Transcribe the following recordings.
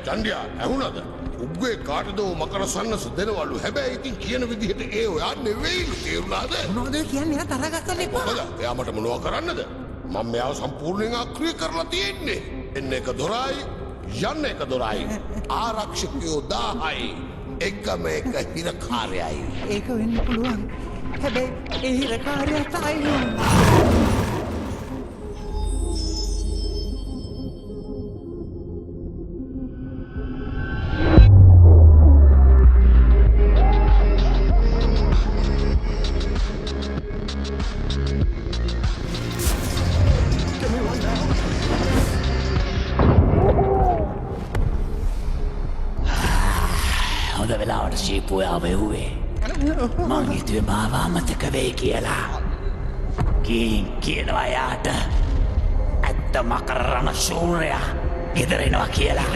චන්ඩියා ඇහුණද? උග්ගේ කාටද මකර සන්නස දෙනවලු. හැබැයි ඉතින් කියන විදිහට ඒ ඔයා නෙවෙයිලු. තේරුණාද? මොනවද කියන්නේ? එයා තරහ ගන්න එපා. මොකද? එයා මට මොනවා කරන්නද? මම මෙයාව සම්පූර්ණයෙන් අක්‍රිය කරලා තියෙන්නේ. එන්න එක දොරයි, යන්න එක දොරයි. ආරක්ෂකයෝ 1000යි. එකම එක හිරකාරයයි. ඒක වෙන්න පුළුවන්. හැබැයි ඒ හිරකාරයා තායිලු. හොඳ වෙලාවට ශීපුයා වෙව්වේ. මං හිතුවේ මාව අමතක වෙයි කියලා. කියනවා යාට ඇත්ත මකරන ශූරයා ගෙදරෙනවා කියලා.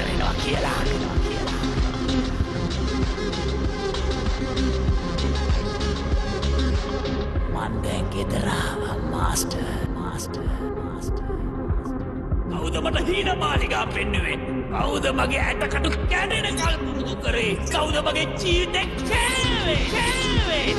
මන් දැන් ගෙදර ආවා මාස්ටර්. කවුද මට හීන මාලිගා පෙන්නුවේ? කවුද මගේ ඇටකටු කැඩෙන කල් පුරුදු කරේ? කවුද මගේ ජීවිතේ කෑවේ?